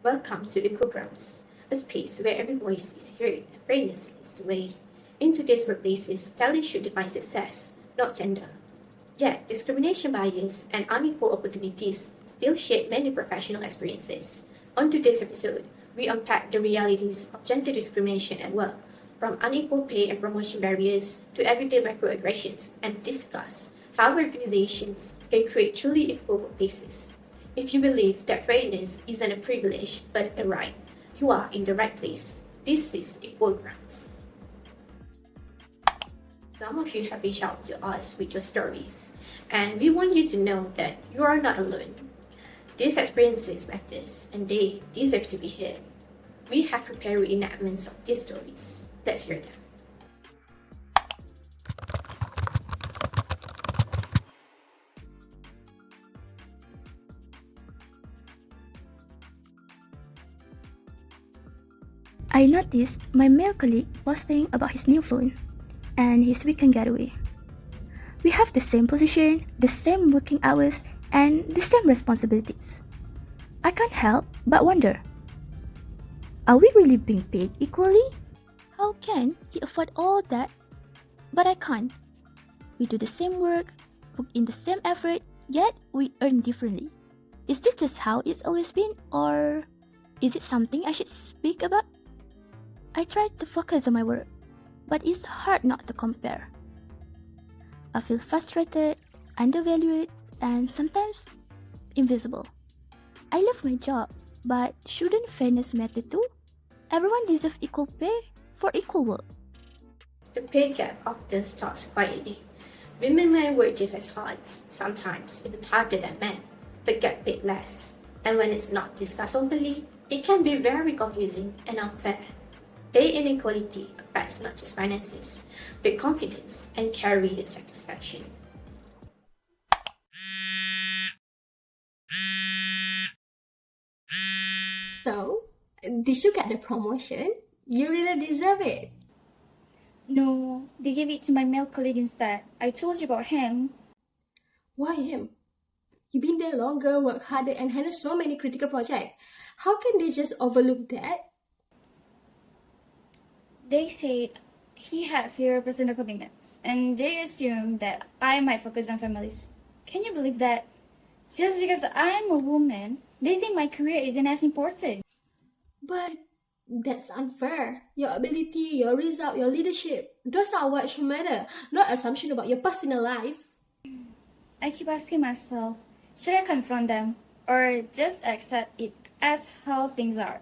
Welcome to Equal Grounds, a space where every voice is heard and fairness leads the way. In today's workplaces, talent should define success, not gender. Yet, discrimination bias and unequal opportunities still shape many professional experiences. On today's episode, we unpack the realities of gender discrimination at work, from unequal pay and promotion barriers to everyday microaggressions, and discuss how organizations can create truly equal workplaces. If you believe that fairness isn't a privilege but a right, you are in the right place. This is Equal Grounds. Some of you have reached out to us with your stories, and we want you to know that you are not alone. These experiences matters, and they deserve to be heard. We have prepared reenactments of these stories. Let's hear them. I noticed my male colleague posting about his new phone and his weekend getaway. We have the same position, the same working hours, and the same responsibilities. I can't help but wonder, are we really being paid equally? How can he afford all that, but I can't? We do the same work, put in the same effort, yet we earn differently. Is this just how it's always been, or is it something I should speak about? I try to focus on my work, but it's hard not to compare. I feel frustrated, undervalued, and sometimes invisible. I love my job, but shouldn't fairness matter too? Everyone deserves equal pay for equal work. The pay gap often starts quietly. Women may work just as hard, sometimes even harder than men, but get paid less. And when it's not discussed openly, it can be very confusing and unfair. Pay inequality affects not just finances, but confidence and career satisfaction. So, did you get the promotion? You really deserve it. No, they gave it to my male colleague instead. I told you about him. Why him? You've been there longer, worked harder, and handled so many critical projects. How can they just overlook that? They said he had fewer personal commitments, and they assumed that I might focus on families. Can you believe that? Just because I'm a woman, they think my career isn't as important. But that's unfair. Your ability, your result, your leadership, those are what should matter, not assumption about your personal life. I keep asking myself, should I confront them or just accept it as how things are?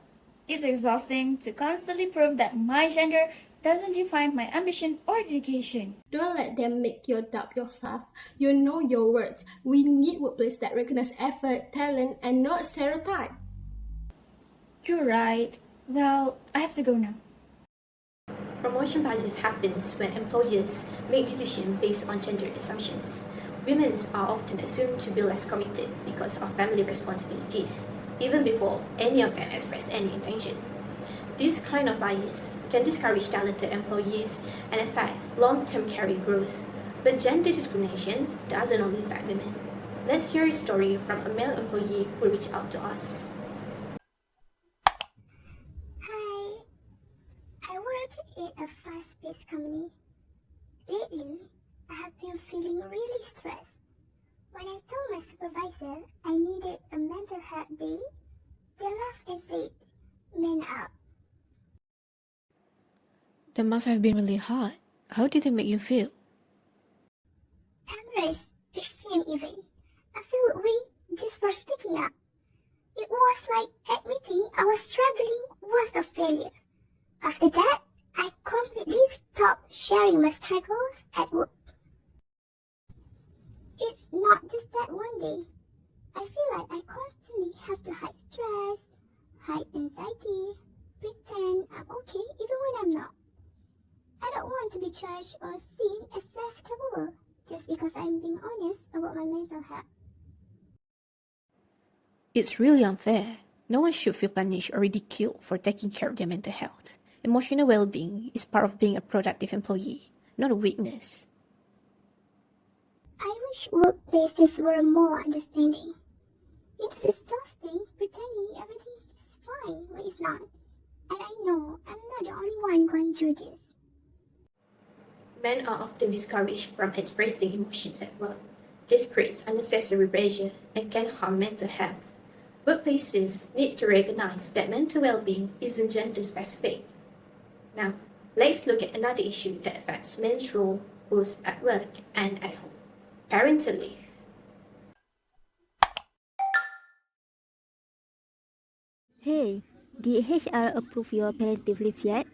It's exhausting to constantly prove that my gender doesn't define my ambition or dedication. Don't let them make you doubt yourself. You know your worth. We need workplaces that recognize effort, talent, and not stereotype. You're right. Well, I have to go now. Promotion bias happens when employers make decisions based on gender assumptions. Women are often assumed to be less committed because of family responsibilities, even before any of them express any intention. This kind of bias can discourage talented employees and affect long-term career growth. But gender discrimination doesn't only affect women. Let's hear a story from a male employee who reached out to us. Hi, I work in a fast-paced company. Lately, I have been feeling really stressed. When I told my supervisor I needed a mental health day, they laughed and said, "Man up." That must have been really hard. How did it make you feel? Embarrassed, ashamed even. I feel weak just for speaking up. It was like admitting I was struggling was a failure. After that, I completely stopped sharing my struggles at work. It's not just that one day. I feel like I constantly have to hide stress, hide anxiety, pretend I'm okay even when I'm not. I don't want to be judged or seen as less capable just because I'm being honest about my mental health. It's really unfair. No one should feel punished or ridiculed for taking care of their mental health. Emotional well-being is part of being a productive employee, not a weakness. I wish workplaces were more understanding. It's exhausting pretending everything is fine when it's not. And I know I'm not the only one going through this. Men are often discouraged from expressing emotions at work. This creates unnecessary pressure and can harm mental health. Workplaces need to recognize that mental well-being isn't gender-specific. Now, let's look at another issue that affects men's role both at work and at home: parental leave. Hey, did HR approve your parental leave yet?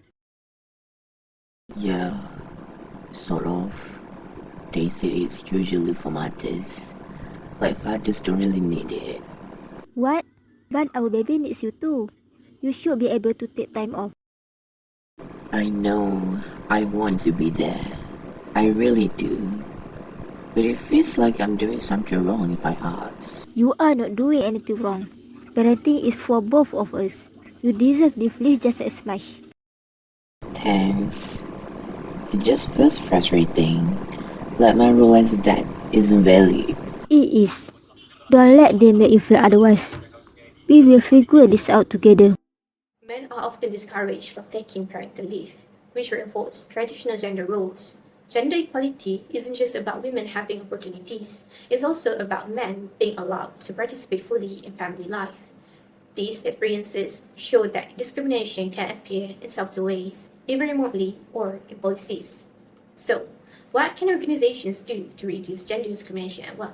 Yeah, sort of. They say it's usually for mothers. Like fathers don't really need it. What? But our baby needs you too. You should be able to take time off. I know, I want to be there. I really do. But it feels like I'm doing something wrong if I ask. You are not doing anything wrong. Parenting is for both of us. You deserve this leave just as much. Thanks. It just feels frustrating. Like my role as a dad isn't valid. It is. Don't let them make you feel otherwise. We will figure this out together. Men are often discouraged from taking parental leave, which reinforces traditional gender roles. Gender equality isn't just about women having opportunities, it's also about men being allowed to participate fully in family life. These experiences show that discrimination can appear in subtle ways, even remotely or in policies. So, what can organizations do to reduce gender discrimination at work?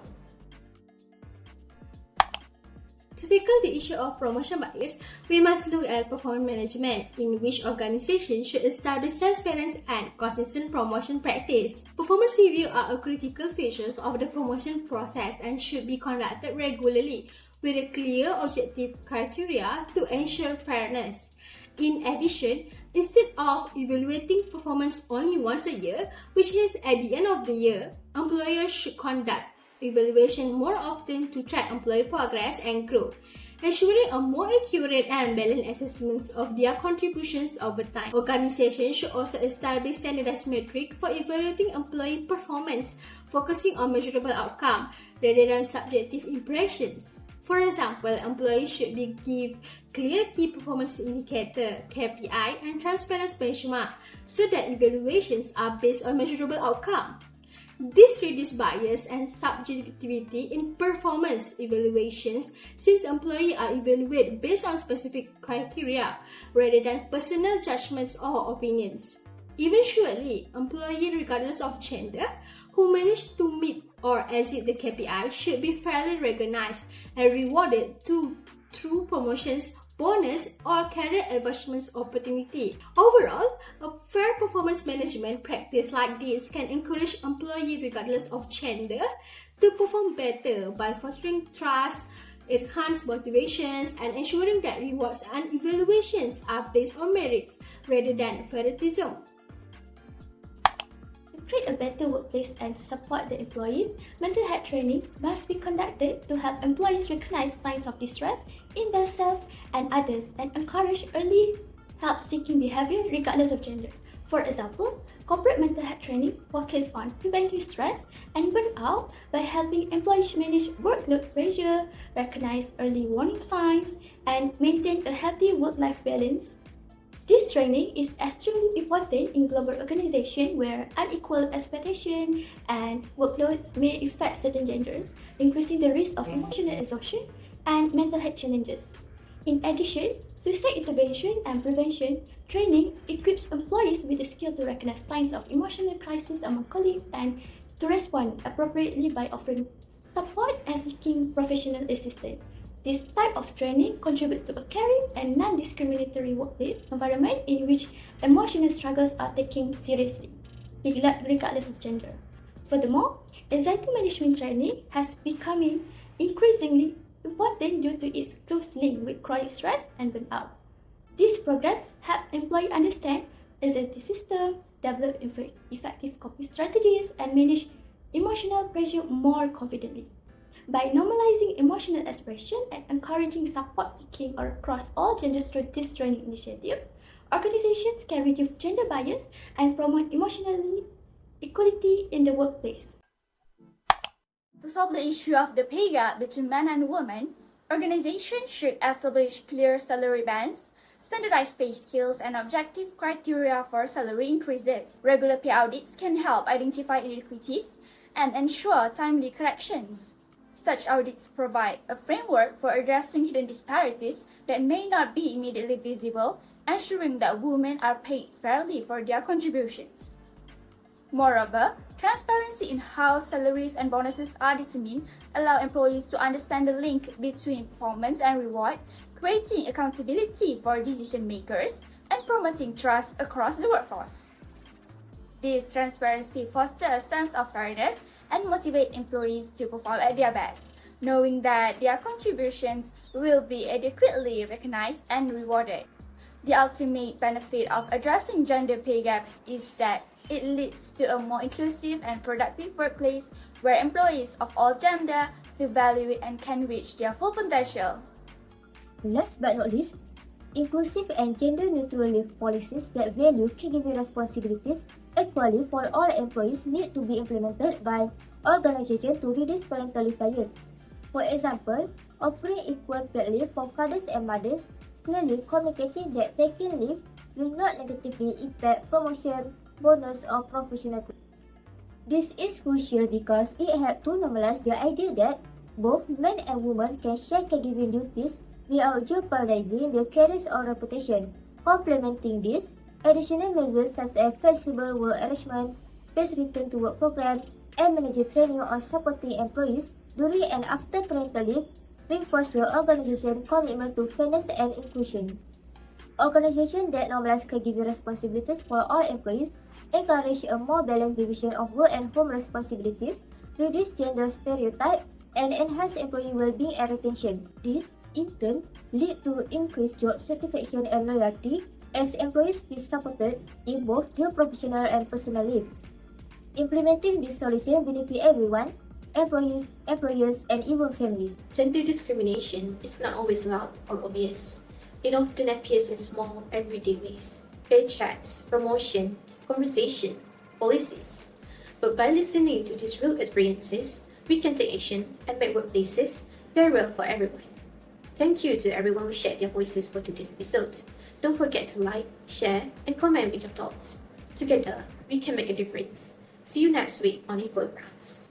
To tackle the issue of promotion bias, we must look at performance management, in which organizations should establish transparent and consistent promotion practice. Performance review are a critical feature of the promotion process and should be conducted regularly with a clear objective criteria to ensure fairness. In addition, instead of evaluating performance only once a year, which is at the end of the year, employers should conduct evaluation more often to track employee progress and growth, ensuring a more accurate and balanced assessment of their contributions over time. Organizations should also establish standardized metrics for evaluating employee performance, focusing on measurable outcomes rather than subjective impressions. For example, employees should be given clear key performance indicator (KPI) and transparent benchmark so that evaluations are based on measurable outcomes. This reduces bias and subjectivity in performance evaluations since employees are evaluated based on specific criteria rather than personal judgments or opinions. Eventually, employees regardless of gender who manage to meet or exceed the KPI should be fairly recognized and rewarded through promotions, bonus, or career advancement opportunity. Overall, a fair performance management practice like this can encourage employees regardless of gender to perform better by fostering trust, enhance motivations, and ensuring that rewards and evaluations are based on merit rather than favoritism. To create a better workplace and support the employees, mental health training must be conducted to help employees recognize signs of distress in themselves and others and encourage early help-seeking behavior regardless of gender. For example, corporate mental health training focuses on preventing stress and burnout by helping employees manage workload pressure, recognize early warning signs, and maintain a healthy work-life balance. This training is extremely important in global organizations where unequal expectation and workloads may affect certain genders, increasing the risk of emotional exhaustion and mental health challenges. In addition, suicide intervention and prevention training equips employees with the skill to recognize signs of emotional crisis among colleagues and to respond appropriately by offering support and seeking professional assistance. This type of training contributes to a caring and non-discriminatory workplace environment in which emotional struggles are taken seriously, regardless of gender. Furthermore, anxiety management training has become increasingly important due to its close link with chronic stress and burnout. These programs help employees understand anxiety system, develop effective coping strategies, and manage emotional pressure more confidently. By normalizing emotional expression and encouraging support seeking across all genders through this training initiative, organizations can reduce gender bias and promote emotional equality in the workplace. To solve the issue of the pay gap between men and women, Organizations should establish clear salary bands, standardized pay scales, and objective criteria for salary increases. Regular pay audits can help identify inequities and ensure timely corrections. Such audits provide a framework for addressing hidden disparities that may not be immediately visible, ensuring that women are paid fairly for their contributions. Moreover, transparency in how salaries and bonuses are determined allow employees to understand the link between performance and reward, creating accountability for decision makers and promoting trust across the workforce. This transparency fosters a sense of fairness and motivates employees to perform at their best, knowing that their contributions will be adequately recognized and rewarded. The ultimate benefit of addressing gender pay gaps is that it leads to a more inclusive and productive workplace where employees of all gender feel valued and can reach their full potential. Last but not least, inclusive and gender-neutral leave policies that value caregiving responsibilities equally for all employees need to be implemented by organizations to reduce parental leave bias. For example, offering equal paid leave for fathers and mothers, clearly communicating that taking leave will not negatively impact promotion, bonus, or professional growth. This is crucial because it helps to normalize the idea that both men and women can share caregiving duties without jeopardizing their careers or reputation. Complementing this, additional measures such as flexible work arrangement, phased return to work program, and manager training or supporting employees during and after parental leave reinforce the organization's commitment to fairness and inclusion. Organizations that normalize caregiving responsibilities for all employees encourage a more balanced division of work and home responsibilities, reduce gender stereotypes, and enhance employee well-being and retention. This, in turn, leads to increased job satisfaction and loyalty as employees feel supported in both their professional and personal life. Implementing this solution benefits everyone, employees, employers, and even families. Gender discrimination is not always loud or obvious. It often appears in small, everyday ways: pay checks, promotion, conversation, policies. But by listening to these real experiences, we can take action and make workplaces fairer for everyone. Thank you to everyone who shared their voices for today's episode. Don't forget to like, share, and comment with your thoughts. Together, we can make a difference. See you next week on Equal Grounds.